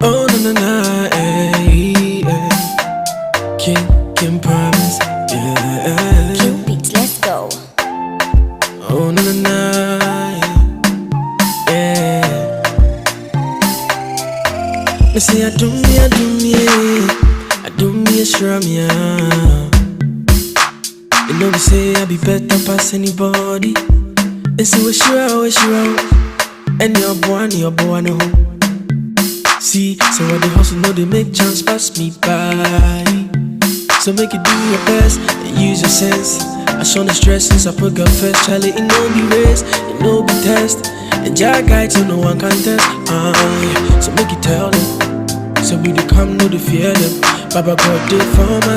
Oh na na na, King promise, yeah. King beats, let's go. Oh na na na, yeah. Me say I do me a shrum, yeah. You know me say I be better past anybody. And say we sure, and your boy no. See, so what the hustle know they make chance pass me by. So make it do your best and use your sense. I show the stress since I put God first. Charlie, it no be race, it no be test. And Jack guide so no one can test. Yeah. So make it tell them. So we do come, no the fear them. Baba God did for my